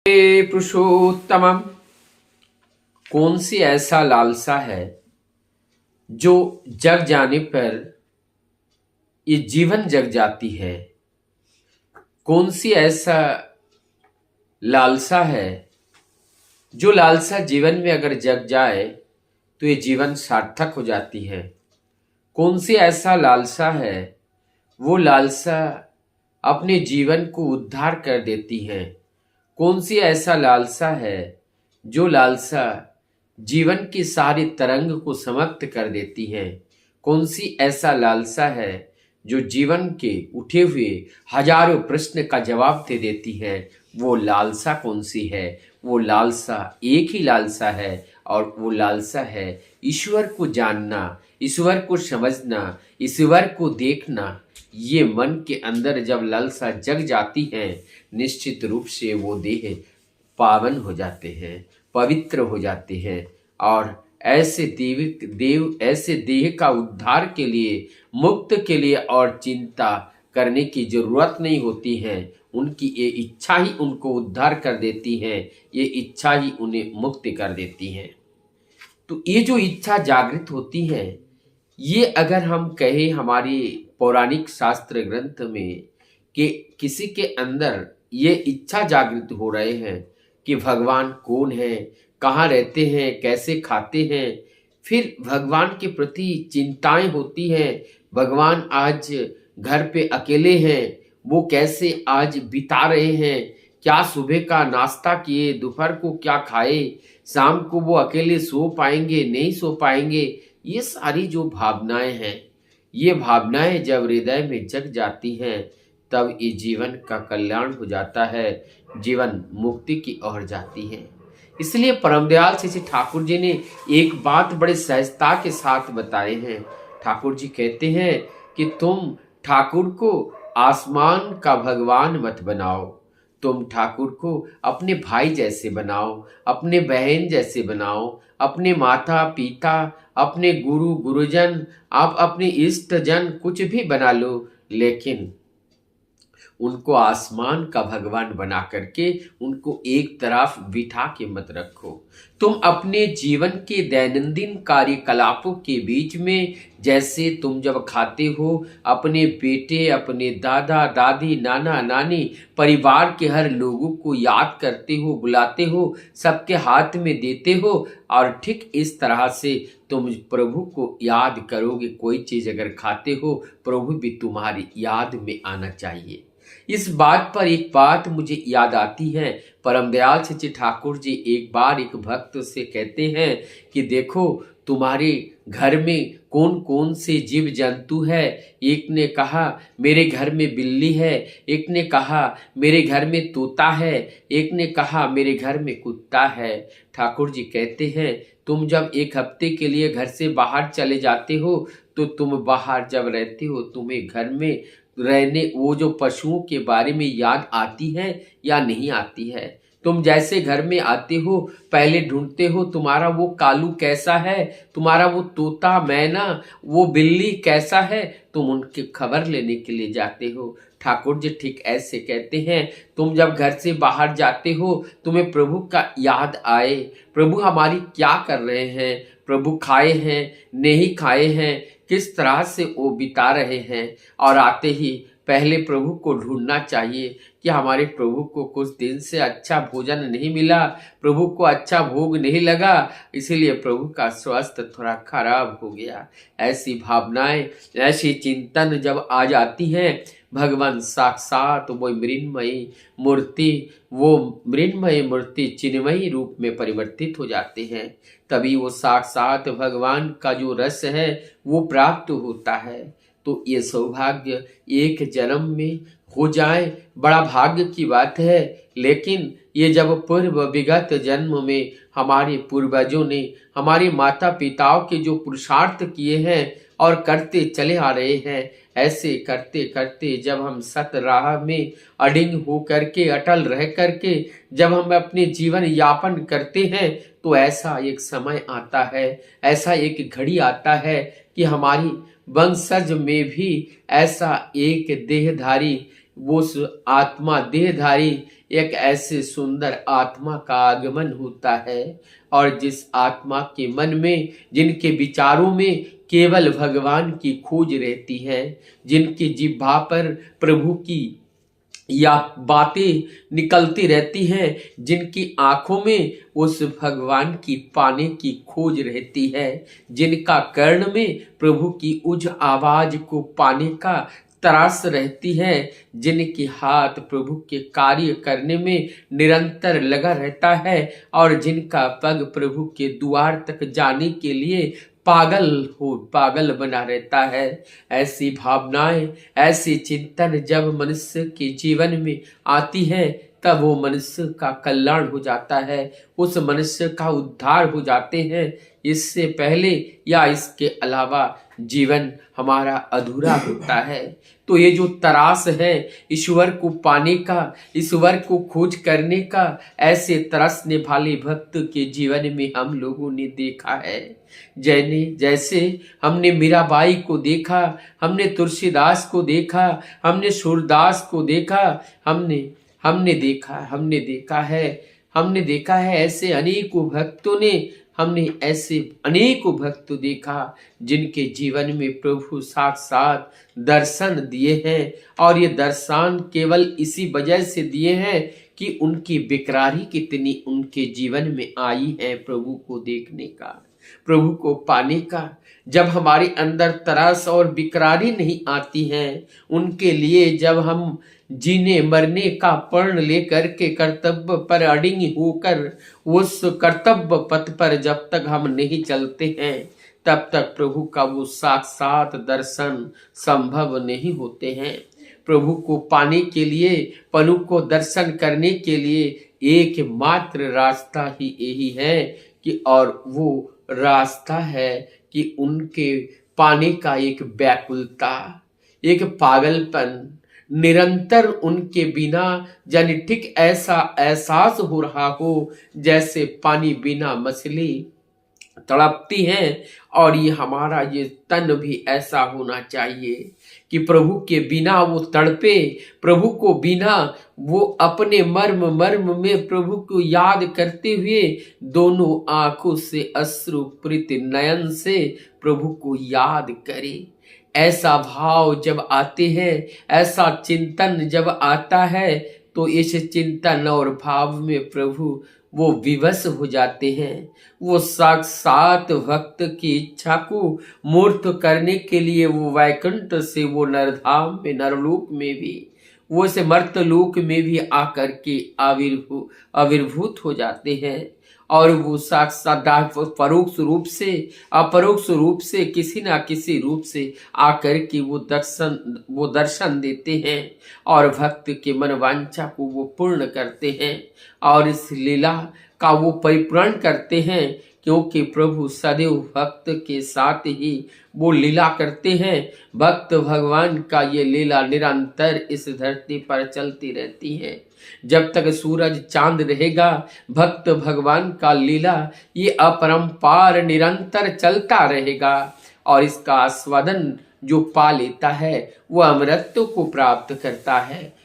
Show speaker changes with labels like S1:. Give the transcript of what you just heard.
S1: हे पुरुषोत्तमम, कौन सी ऐसा लालसा है जो जग जाने पर ये जीवन जग जाती है। कौन सी ऐसा लालसा है जो लालसा जीवन में अगर जग जाए तो ये जीवन सार्थक हो जाती है। कौन सी ऐसा लालसा है, वो लालसा अपने जीवन को उद्धार कर देती है। कौन सी ऐसा लालसा है जो लालसा जीवन की सारी तरंग को समाप्त कर देती है। कौन सी ऐसा लालसा है जो जीवन के उठे हुए हजारों प्रश्न का जवाब दे देती है। वो लालसा कौन सी है? वो लालसा एक ही लालसा है और वो लालसा है ईश्वर को जानना, ईश्वर को समझना, ईश्वर को देखना। ये मन के अंदर जब लालसा जग जाती है, निश्चित रूप से वो देह पावन हो जाते हैं, पवित्र हो जाते हैं और ऐसे ऐसे देह का उद्धार के लिए, मुक्त के लिए और चिंता करने की जरूरत नहीं होती है। उनकी ये इच्छा ही उनको उद्धार कर देती है, ये इच्छा ही उन्हें मुक्त कर देती है। तो ये जो इच्छा जागृत होती है, ये अगर हम कहें हमारी पौराणिक शास्त्र ग्रंथ में कि किसी के अंदर ये इच्छा जागृत हो रहे हैं कि भगवान कौन है, कहाँ रहते हैं, कैसे खाते हैं, फिर भगवान के प्रति चिंताएं होती हैं। भगवान आज घर पे अकेले हैं, वो कैसे आज बिता रहे हैं, क्या सुबह का नाश्ता किए, दोपहर को क्या खाए, शाम को वो अकेले सो पाएंगे नहीं सो पाएंगे। ये सारी जो भावनाएं हैं, ये भावनाएं जब हृदय में जग जाती हैं तब ये जीवन का कल्याण हो जाता है, जीवन मुक्ति की ओर जाती है। इसलिए परम दयाल श्री ठाकुर जी ने एक बात बड़े सहजता के साथ बताए हैं। ठाकुर जी कहते हैं कि तुम ठाकुर को आसमान का भगवान मत बनाओ, तुम ठाकुर को अपने भाई जैसे बनाओ, अपने बहन जैसे बनाओ, अपने माता पिता, अपने गुरु गुरुजन, आप अपने इष्ट जन कुछ भी बना लो, लेकिन उनको आसमान का भगवान बना करके उनको एक तरफ बिठा के मत रखो। तुम अपने जीवन के दैनंदिन कार्यकलापों के बीच में, जैसे तुम जब खाते हो, अपने बेटे, अपने दादा दादी, नाना नानी, परिवार के हर लोगों को याद करते हो, बुलाते हो, सबके हाथ में देते हो, और ठीक इस तरह से तुम प्रभु को याद करोगे। कोई चीज अगर खाते हो, प्रभु भी तुम्हारी याद में आना चाहिए। इस बात पर एक बात मुझे याद आती है। परम दयाल श्री ठाकुर जी एक बार एक भक्त से कहते हैं कि देखो तुम्हारे घर में कौन कौन से जीव जंतु है। एक ने कहा मेरे घर में बिल्ली है, एक ने कहा मेरे घर में तोता है, एक ने कहा मेरे घर में कुत्ता है। ठाकुर जी कहते हैं तुम जब एक हफ्ते के लिए घर से बाहर चले जाते हो, तो तुम बाहर जब रहते हो, तुम्हें घर में रहने वो जो पशुओं के बारे में याद आती है या नहीं आती है। तुम जैसे घर में आते हो, पहले ढूंढते हो तुम्हारा वो कालू कैसा है, तुम्हारा वो तोता मैना, वो बिल्ली कैसा है, तुम उनकी खबर लेने के लिए जाते हो। ठाकुर जी ठीक ऐसे कहते हैं, तुम जब घर से बाहर जाते हो, तुम्हें प्रभु का याद आए, प्रभु हमारी क्या कर रहे हैं, प्रभु खाए हैं नहीं खाए हैं, किस तरह से वो बिता रहे हैं, और आते ही पहले प्रभु को ढूंढना चाहिए कि हमारे प्रभु को कुछ दिन से अच्छा भोजन नहीं मिला, प्रभु को अच्छा भोग नहीं लगा, इसीलिए प्रभु का स्वास्थ्य थोड़ा खराब हो गया। ऐसी भावनाएं, ऐसी चिंतन जब आ जाती हैं, भगवान साक्षात वो मृन्मयी मूर्ति चिन्मयी रूप में परिवर्तित हो जाते हैं। तभी वो साक्षात भगवान का जो रस है वो प्राप्त होता है। तो ये सौभाग्य एक जन्म में हो जाए, बड़ा भाग्य की बात है। लेकिन ये जब पूर्व विगत जन्म में हमारे पूर्वजों ने, हमारे माता पिताओं के जो पुरुषार्थ किए हैं और करते चले आ रहे हैं, ऐसे करते करते जब हम सत राह में अडिग हो करके, अटल रह करके जब हम अपने जीवन यापन करते हैं, तो ऐसा एक समय आता है, ऐसा एक घड़ी आता है कि हमारी वंशज में भी ऐसा एक देहधारी, वो आत्मा देहधारी एक ऐसे सुंदर आत्मा का आगमन होता है, और जिस आत्मा के मन में, जिनके विचारों में केवल भगवान की खोज रहती है, जिनकी जिह्वा पर प्रभु की या बातें निकलती रहती हैं, जिनकी आंखों में उस भगवान की पाने की खोज रहती है, जिनका कर्ण में प्रभु की उज आवाज को पाने का तरास रहती है, जिनके हाथ प्रभु के कार्य करने में निरंतर लगा रहता है, और जिनका पग प्रभु के द्वार तक जाने के लिए पागल बना रहता है, ऐसी भावनाएं, ऐसी चिंतन जब मनुष्य के जीवन में आती है, तब वो मनुष्य का कल्याण हो जाता है, उस मनुष्य का उद्धार हो जाते हैं। इससे पहले या इसके अलावा जीवन हमारा अधूरा होता है। तो ये जो तरास है ईश्वर को पाने का, ईश्वर को खोज करने का, ऐसे तरसने वाले भक्त के जीवन में हम लोगों ने देखा है। जैसे हमने मीराबाई को देखा, हमने तुलसीदास को देखा, हमने सूरदास को देखा, हमने देखा है ऐसे अनेकों भक्तों ने, हमने ऐसे अनेकों भक्त देखा जिनके जीवन में प्रभु साक्षात दर्शन दिए हैं, और ये दर्शन केवल इसी वजह से दिए हैं कि उनकी बेकरारी कितनी उनके जीवन में आई है प्रभु को देखने का, प्रभु को पाने का। जब हमारे अंदर तरस और बेकरारी नहीं आती है उनके लिए, जब हम जीने मरने का प्रण लेकर के कर्तव्य पर अड़िग होकर उस कर्तव्य पथ पर जब तक हम नहीं चलते हैं, तब तक प्रभु का वो साक्षात दर्शन संभव नहीं होते हैं। प्रभु को पाने के लिए, प्रभु को दर्शन करने के लिए एकमात्र रास्ता ही यही है कि, और वो रास्ता है कि उनके पाने का एक व्याकुलता, एक पागलपन, निरंतर उनके बिना यानी ठीक ऐसा एहसास हो रहा हो जैसे पानी बिना मछली तड़पती है। और ये हमारा ये तन भी ऐसा होना चाहिए कि प्रभु के बिना वो तड़पे, प्रभु को बिना वो अपने मर्म में प्रभु को याद करते हुए दोनों आंखों से अश्रुपूरित नयन से प्रभु को याद करे। ऐसा भाव जब आते हैं, ऐसा चिंतन जब आता है, तो इस चिंतन और भाव में प्रभु वो विवश हो जाते हैं। वो साक्षात भक्त की इच्छा को मूर्त करने के लिए वो वैकुंठ से वो नरधाम में, नरलोक में भी, वो से मर्तलोक में भी आकर के आविर्भूत हो जाते हैं। और वो साक्षात परोक्ष रूप से, अपरोक्ष रूप से, किसी ना किसी रूप से आकर के वो दर्शन देते हैं और भक्त के मनोवांछा को वो पूर्ण करते हैं और इस लीला का वो परिपूर्ण करते हैं, क्योंकि प्रभु सदैव भक्त के साथ ही वो लीला करते हैं। भक्त भगवान का ये लीला निरंतर इस धरती पर चलती रहती है। जब तक सूरज चांद रहेगा, भक्त भगवान का लीला ये अपरंपार निरंतर चलता रहेगा, और इसका आस्वादन जो पा लेता है वो अमरत्व को प्राप्त करता है।